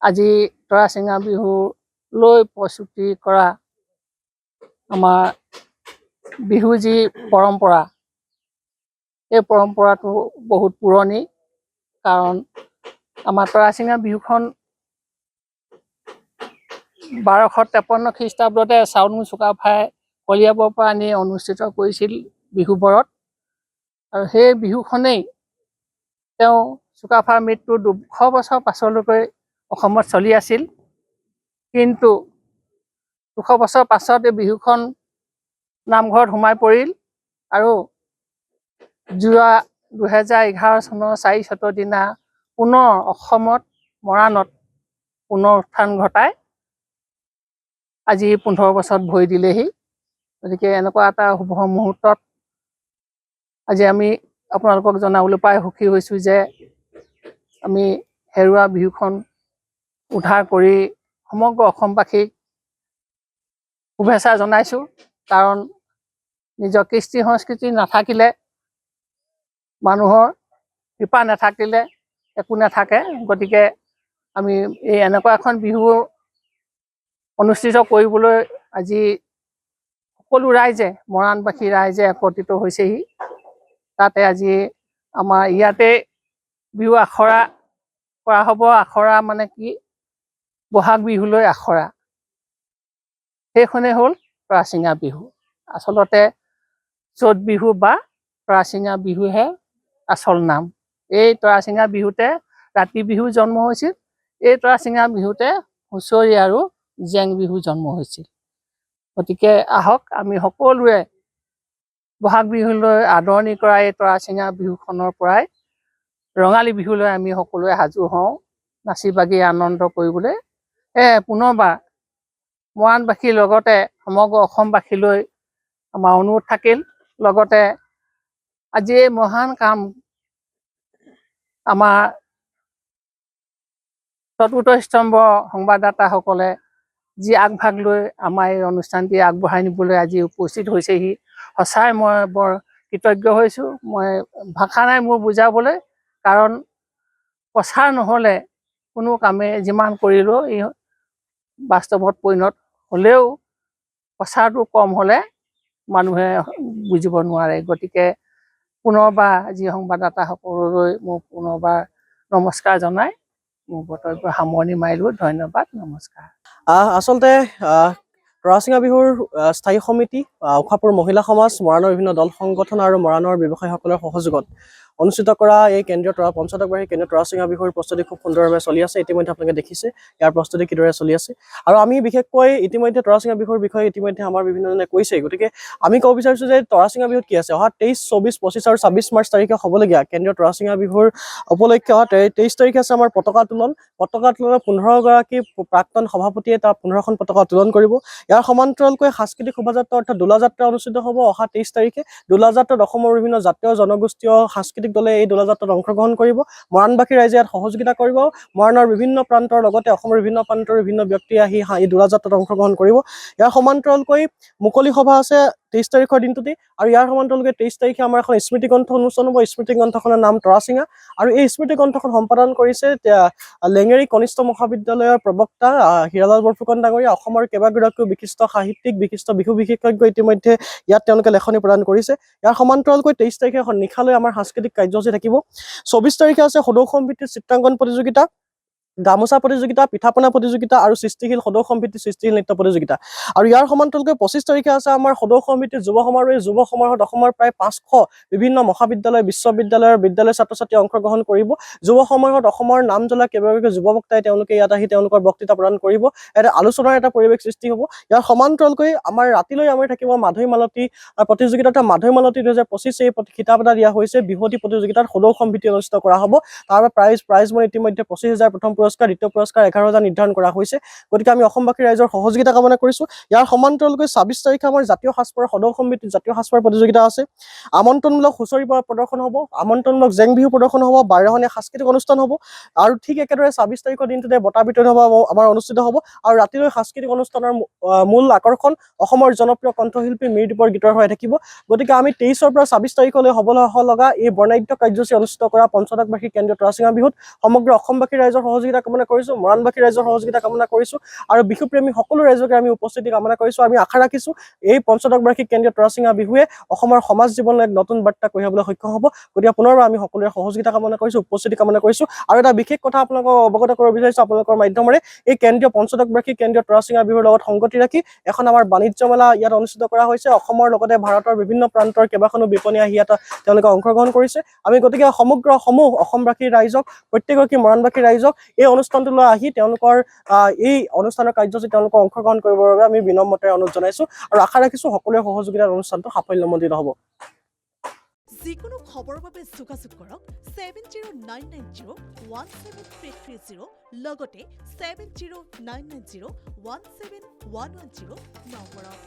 আজি তৰাচিঙা বিহু লৈ প্ৰস্তুতি কৰা আমাৰ বিহু যি পৰম্পৰা, এই পৰম্পৰাটো বহুত পুৰণি। কাৰণ আমাৰ তৰাচিঙা বিহুখন 1253 খ্ৰীষ্টাব্দতে চাউলুং চুকাফাই কলিয়াবৰৰ পৰা আনি অনুষ্ঠিত কৰিছিল বিহুবৰত। আৰু সেই বিহুখনেই তেওঁ চুকাফাৰ মৃত্যুৰ 200 বছৰ পাছলৈকে অসমত চলি আছিল। কিন্তু 200 বছৰ পাছত এই বিহুখন নামঘৰত সোমাই পৰিল আৰু যোৱা 2011 চনৰ 4 চ'তৰ দিনা পুনৰ অসমত মৰাণত পুনৰ উত্থান ঘটাই আজি 15 বছৰত ভৰি দিলেহি। গতিকে এনেকুৱা এটা শুভ মুহূৰ্তত আজি আমি আপোনালোকক জনাবলৈ পাই সুখী হৈছোঁ যে আমি হেৰুৱা বিহুখন উদ্ধাৰ কৰি সমগ্ৰ অসমবাসীক শুভেচ্ছা জনাইছোঁ। কাৰণ নিজৰ কৃষ্টি সংস্কৃতি নাথাকিলে, মানুহৰ কৃপা নাথাকিলে একো নাথাকে। গতিকে আমি এই এনেকুৱা এখন বিহু অনুষ্ঠিত কৰিবলৈ আজি সকলো ৰাইজে, মৰাণবাসী ৰাইজে একত্ৰিত হৈছেহি। তাতে আজি আমাৰ ইয়াতে বিহু আখৰা কৰা হ'ব। আখৰা মানে কি? বহাগ বিহুলৈ আখৰা, সেইখনেই হ'ল তৰাচিঙা বিহু। আচলতে চ'ত বিহু বা তৰাচিঙা বিহুহে আচল নাম। এই তৰাচিঙা বিহুতে ৰাতি বিহু জন্ম হৈছিল। এই তৰাচিঙা বিহুতে হুঁচৰি আৰু জেং বিহু জন্ম হৈছিল। গতিকে আহক আমি সকলোৱে বহাগ বিহুলৈ আদৰণি কৰা এই তৰাচিঙা বিহুখনৰ পৰাই ৰঙালী বিহুলৈ আমি সকলোৱে সাজু হওঁ, নাচি বাগি আনন্দ কৰিবলৈ। পুনৰবাৰ মৰাণবাসীৰ লগতে সমগ্ৰ অসমবাসীলৈ আমাৰ অনুৰোধ থাকিল। লগতে আজি এই মহান কাম আমাৰ চতুৰ্থ স্তম্ভ সংবাদদাতাসকলে যি আগভাগ লৈ আমাৰ এই অনুষ্ঠানটি আগবঢ়াই নিবলৈ আজি উপস্থিত হৈছেহি, সঁচাই মই বৰ কৃতজ্ঞ হৈছোঁ। মই ভাষা নাই মোৰ বুজাবলৈ। কাৰণ প্ৰচাৰ নহ'লে কোনো কামে যিমান কৰিলেও এই বাস্তৱত পৰিণত হ'লেও প্ৰচাৰটো কম হ'লে মানুহে বুজিব নোৱাৰে। গতিকে পুনৰবাৰ আজি সংবাদদাতাসকললৈ মই পুনৰবাৰ নমস্কাৰ জনাই মোৰ বক্তব্য সামৰণি মাৰিলোঁ। ধন্যবাদ, নমস্কাৰ। আচলতে তৰাচিঙা বিহুৰ স্থায়ী সমিতি, উখাপুৰ মহিলা সমাজ, মৰাণৰ বিভিন্ন দল সংগঠন আৰু মৰাণৰ ব্যৱসায়ীসকলৰ সহযোগত অনুষ্ঠিত কৰা এই পঞ্চদশবাৰ্ষিক কেন্দ্ৰীয় তৰাচিঙা বিহুৰ প্ৰস্তুতি খুব সুন্দৰভাৱে চলি আছে। ইতিমধ্যে আপোনালোকে দেখিছে ইয়াৰ প্ৰস্তুতি কিদৰে চলি আছে। আৰু আমি বিশেষকৈ ইতিমধ্যে তৰাচিঙা বিহুৰ বিষয়ে ইতিমধ্যে আমাৰ বিভিন্নজনে কৈছে। গতিকে আমি ক'ব বিচাৰিছোঁ যে তৰাচিঙা বিহুত কি আছে। অহা 23, 24, 25 আৰু 26 মাৰ্চ তাৰিখে হ'বলগীয়া কেন্দ্ৰীয় তৰাচিঙা বিহুৰ উপলক্ষে অহা 23 তাৰিখে আছে আমাৰ পতাকা তোলন। পতাকা তোলনত 15 গৰাকী প্ৰাক্তন সভাপতিয়ে তাৰ 15খন পতাকা উত্তোলন কৰিব। ইয়াৰ সমান্তৰালকৈ সাংস্কৃতিক শোভাযাত্ৰা অৰ্থাৎ দোলাযাত্ৰা অনুষ্ঠিত হ'ব অহা 23 তাৰিখে। দোলাযাত্ৰাত অসমৰ বিভিন্ন জাতীয় জনগোষ্ঠীয় সাংস্কৃতিক দলে এই দোলাযাত্ৰাত অংশগ্ৰহণ কৰিব। মৰাণবাসী ৰাইজে ইয়াত সহযোগিতা কৰিব। মৰাণৰ বিভিন্ন প্ৰান্তৰ লগতে অসমৰ বিভিন্ন প্ৰান্তৰ বিভিন্ন ব্যক্তি আহি এই দোলাযাত্ৰাত অংশগ্ৰহণ কৰিব। ইয়াৰ সমান্তৰালকৈ মুকলি সভা আছে 23 তাৰিখৰ দিনটোতে। আৰু ইয়াৰ সমান্তৰালকৈ 23 তাৰিখে আমাৰ এখন স্মৃতি গ্ৰন্থ অনুষ্ঠান হ'ব। স্মৃতি গ্ৰন্থখনৰ নাম তৰাচিঙা। আৰু এই স্মৃতি গ্ৰন্থখন সম্পাদন কৰিছে লেঙেৰী কনিষ্ঠ মহাবিদ্যালয়ৰ প্ৰবক্তা হীৰালাল বৰফুকন ডাঙৰীয়া। অসমৰ কেইবাগৰাকীও বিশিষ্ট সাহিত্যিক, বিশিষ্ট বিহু বিশেষজ্ঞ ইতিমধ্যে ইয়াত তেওঁলোকে লেখনি প্ৰদান কৰিছে। ইয়াৰ সমান্তৰালকৈ 23 তাৰিখে এখন নিশালৈ আমাৰ সাংস্কৃতিক কাৰ্যসূচী থাকিব। 24 তাৰিখে আছে সদৌ সম্প্ৰীতিৰ চিত্ৰাংকন প্ৰতিযোগিতা। গামোচা প্ৰতিযোগিতা, পিঠাপনা প্ৰতিযোগিতা আৰু সৃষ্টিশীল সদৌ সম্প্ৰীতি সৃষ্টিশীল নৃত্য প্ৰতিযোগিতা। আৰু ইয়াৰ সমান্তৰালকৈ 25 তাৰিখে আছে আমাৰ সদৌ সম্প্ৰীতিৰ যুৱ সমাৰোহ। এই যুৱ সমাৰোহত অসমৰ প্ৰায় 500 বিভিন্ন মহাবিদ্যালয়, বিশ্ববিদ্যালয়ৰ বিদ্যালয়ৰ ছাত্ৰ-ছাত্ৰী অংশগ্ৰহণ কৰিব। যুৱ সমাৰোহত অসমৰ নাম জ্বলা কেইবাগৰাকী যুৱ বক্তাই তেওঁলোকে ইয়াত আহি তেওঁলোকৰ বক্তৃতা প্ৰদান কৰিব। এটা আলোচনাৰ এটা পৰিৱেশ সৃষ্টি হ'ব। ইয়াৰ সমান্তৰালকৈ আমাৰ ৰাতিলৈ আমাৰ থাকিব মাধৈ মালতী প্ৰতিযোগিতা। মাধৈ মালতী 2025 এই খিতাপ এটা দিয়া হৈছে। বিহুৱতী প্ৰতিযোগিতাত সদৌ সম্প্ৰীতি অনুষ্ঠিত কৰা হ'ব। তাৰ বাবে প্ৰাইজ মনি ইতিমধ্যে 25,000 প্ৰথম পুৰস্কাৰ, দ্বিতীয় পুৰস্কাৰ 11,000 নিৰ্ধাৰণ কৰা হৈছে। গতিকে আমি অসমবাসী ৰাইজৰ সহযোগিতা কামনা কৰিছোঁ। ইয়াৰ সমান্তৰালকৈ 26 তাৰিখে আমাৰ জাতীয় সাজপাৰ সদৌ সম্প্ৰীতিৰ জাতীয় সাজপাৰ প্ৰতিযোগিতা আছে। আমন্ত্ৰণমূলক হুঁচৰি প্ৰদৰ্শন হ'ব, আমন্ত্ৰণমূলক জেং বিহু প্ৰদৰ্শন হ'ব, 12খনীয়া সাংস্কৃতিক অনুষ্ঠান হ'ব। আৰু ঠিক একেদৰে 26 তাৰিখৰ দিনটোতে বঁটা বিতৰণ হ'ব আমাৰ অনুষ্ঠিত হ'ব। আৰু ৰাতিলৈ সাংস্কৃতিক অনুষ্ঠানৰ মূল আকৰ্ষণ অসমৰ জনপ্ৰিয় কণ্ঠশিল্পী মীৰদীপৰ গীতৰ হৈ থাকিব। গতিকে আমি 23ৰ পৰা 26 তাৰিখলৈ হ'বলৈ লগা এই বৰ্ণাঢ্য কাৰ্যসূচী অনুষ্ঠিত কৰা পঞ্চদশ বাৰ্ষিক কেন্দ্ৰীয় টৰাচিঙা বিহুত সমগ্ৰ অসমবাসী ৰাইজৰ সহযোগিতা কামনা কৰিছোঁ, মৰাণবাসী ৰাইজৰ সহযোগিতা কামনা কৰিছোঁ আৰু বিহুপ্ৰেমী সকলো ৰাইজকে আমি উপস্থিতি কামনা কৰিছোঁ। আমি আশা ৰাখিছোঁ এই পঞ্চদশ বাৰ্ষিক কেন্দ্ৰীয় টৰাচিঙা বিহুৱে অসমৰ সমাজ জীৱনলৈ এক নতুন বাৰ্তা কঢ়িয়াবলৈ সক্ষম হ'ব। গতিকে পুনৰবাৰ আমি সকলোৰে সহযোগিতা কামনা কৰিছোঁ, উপস্থিতি কামনা কৰিছোঁ। আৰু এটা বিশেষ কথা আপোনালোকক অৱগত কৰিব বিচাৰিছোঁ আপোনালোকৰ মাধ্যমেৰে, এই কেন্দ্ৰীয় পঞ্চদশ বাৰ্ষিক কেন্দ্ৰীয় টৰাচিঙা বিহুৰ লগত সংগতি ৰাখি এখন আমাৰ বাণিজ্য মেলা ইয়াত অনুষ্ঠিত কৰা হৈছে। অসমৰ লগতে ভাৰতৰ বিভিন্ন প্ৰান্তৰ কেইবাখনো বিপণী আহি ইয়াত তেওঁলোকে অংশগ্ৰহণ কৰিছে। আমি গতিকে সমগ্ৰ সমূহ অসমবাসী ৰাইজক, প্ৰত্যেকগৰাকী মৰাণবাসী ৰাইজক এই অনুষ্ঠানটোলৈ আহি তেওঁলোকৰ এই অনুষ্ঠানৰ কাৰ্যসূচী তেওঁলোকক অংশগ্ৰহণ কৰিবৰ বাবে আমি বিনম্ৰতাৰে অনুৰোধ জনাইছোঁ আৰু আশা ৰাখিছোঁ সকলোৰে সহযোগিতাত অনুষ্ঠানটো সাফল্যমণ্ডিত হ'ব। যিকোনো খবৰৰ বাবে যোগাযোগ কৰক 7099017330 লগতে 7099017110 নম্বৰত।